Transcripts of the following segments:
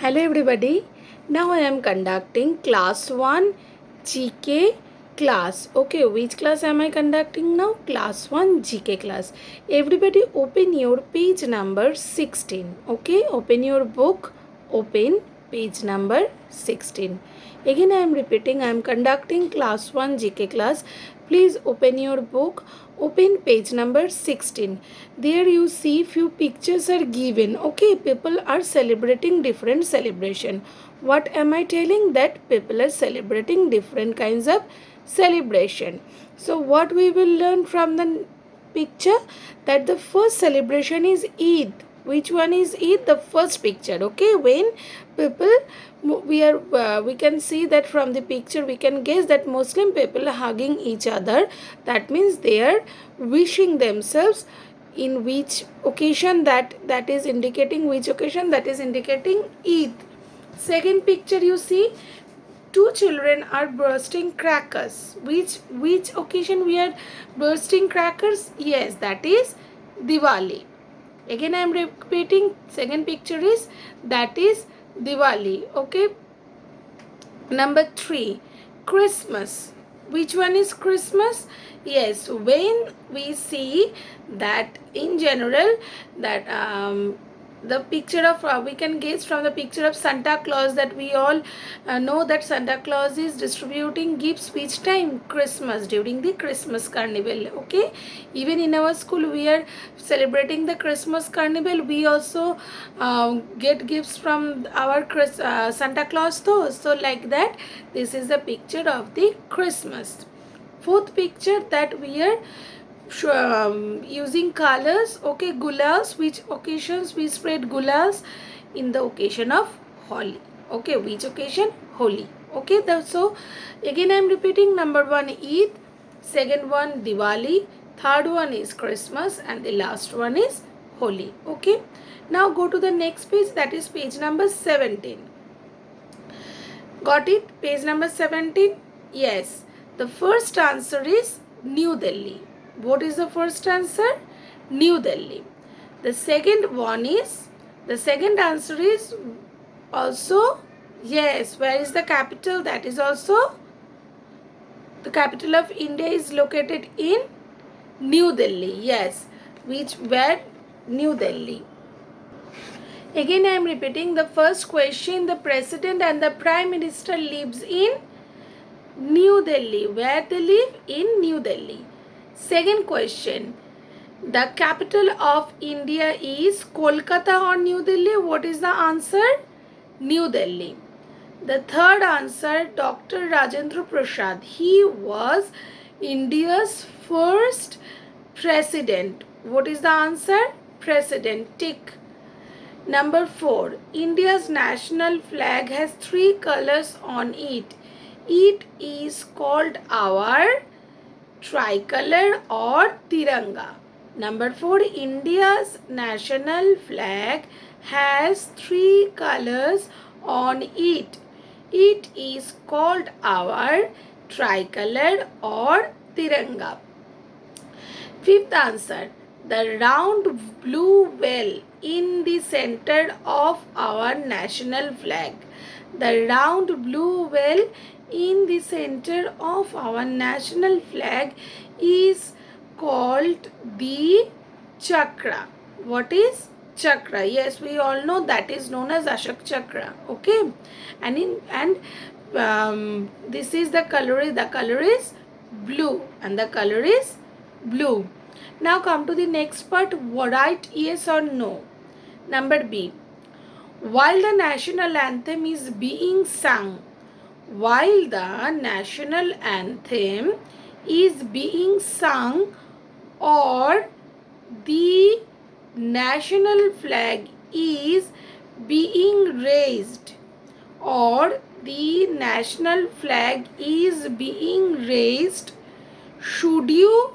Hello everybody. Now I am conducting class 1 GK class. Okay, which class am I conducting now? Class 1 GK class. Everybody open your page number 16. Okay, open your book. Open page number 16. Again I am repeating, I am conducting class 1 GK class. Please open your book. Open page number 16. There you see few pictures are given. Okay, people are celebrating different celebration. What am I telling? That people are celebrating different kinds of celebration. So what we will learn from the picture, that the first celebration is Eid. Which one is Eid? The first picture. Okay, when people we can see that from the picture we can guess that Muslim people are hugging each other. That means they are wishing themselves. In which occasion, that is indicating which occasion, that is indicating Eid. Second picture you see, two children are bursting crackers. Which occasion we are bursting crackers? Yes, that is Diwali. Again I am repeating, second picture is, that is Diwali. Okay. Number 3, Christmas. Which one is Christmas? Yes, when we see that in general, that the picture of we can guess from the picture of Santa Claus, that we all know that Santa Claus is distributing gifts which time? Christmas, during the Christmas carnival. Okay, even in our school we are celebrating the Christmas carnival. We also get gifts from our Santa Claus though. So like that, this is the picture of the Christmas. Fourth picture, that we are using colors. Okay, gulals. Which occasions we spread gulals? In the occasion of Holi. Okay, which occasion? Holi. Okay, so again I am repeating, number 1 Eid, second one Diwali, third one is Christmas, and the last one is Holi. Okay, now go to the next page, that is page number 17. Got it? Page number 17. Yes, the first answer is New Delhi. What is the first answer? New Delhi. The second answer is also, yes, where is the capital? That is also, the capital of India is located in New Delhi. Yes, where? New Delhi. Again I am repeating, the first question, the president and the prime minister lives in New Delhi. Where they live? In New Delhi. Second question, the capital of India is Kolkata or New Delhi? What is the answer? New Delhi. The third answer, Dr. Rajendra Prasad. He was India's first president. What is the answer? President. Tick. Number 4, India's national flag has 3 colors on it. It is called our tricolor or tiranga. Number 4, India's national flag has 3 colors on it. It is called our tricolor or tiranga. Fifth answer, the round blue well in the center of our national flag. The round blue well in the center of our national flag is called the chakra. What is chakra? Yes, we all know that is known as Ashok Chakra. Okay, and this is the color. The color is blue, and the color is blue. Now come to the next part. Write yes or no. Number B. While the national anthem is being sung, while the national anthem is being sung, or the national flag is being raised, or the national flag is being raised, should you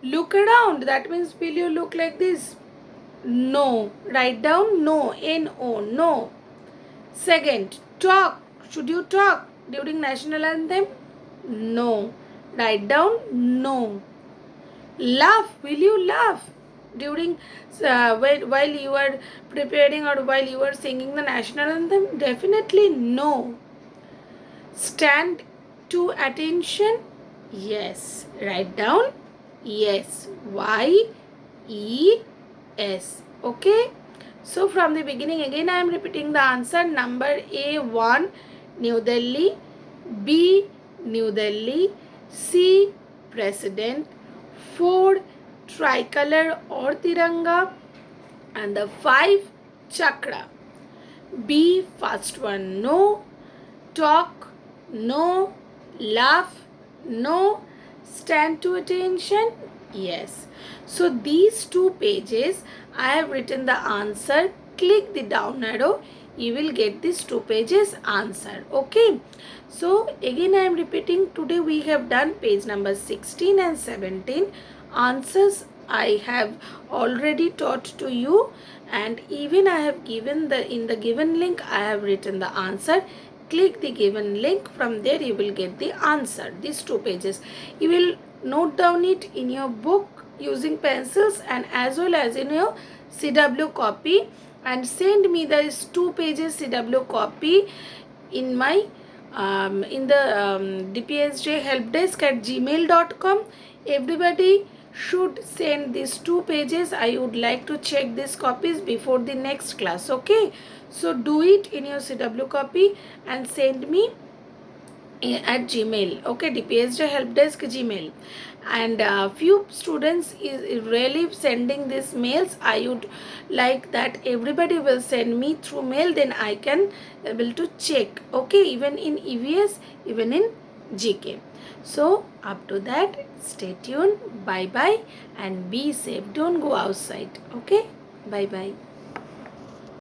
look around? That means, will you look like this? No. Write down no. N-O. No. Second, talk. Should you talk during national anthem? No. Write down no. Laugh. Will you laugh? during while you are preparing or while you are singing the national anthem? Definitely no. Stand to attention? Yes. Write down? Yes. Y E S. Okay. So from the beginning again I am repeating the answer. Number A 1 New Delhi, B New Delhi, C President, 4 tricolor or tiranga, and the 5 chakra. B first one no, talk no, laugh no, stand to attention yes. So these two pages I have written the answer. Click the down arrow, you will get these two pages answer. Okay, so again I am repeating, today we have done page number 16 and 17. Answers I have already taught to you, and even I have given in the given link I have written the answer. Click the given link, from there you will get the answer. These two pages you will note down it in your book using pencils and as well as in your CW copy, and send me these two pages CW copy in my in the DPSJ helpdesk at gmail.com. Everybody should send these two pages. I would like to check these copies before the next class. Okay, so do it in your CW copy and send me at Gmail. Okay, DPSJ helpdesk Gmail. And few students is really sending these mails. I would like that everybody will send me through mail, then I can able to check. Okay, even in EVS, even in GK. So up to that, stay tuned. Bye bye and be safe. Don't go outside. Okay, bye bye.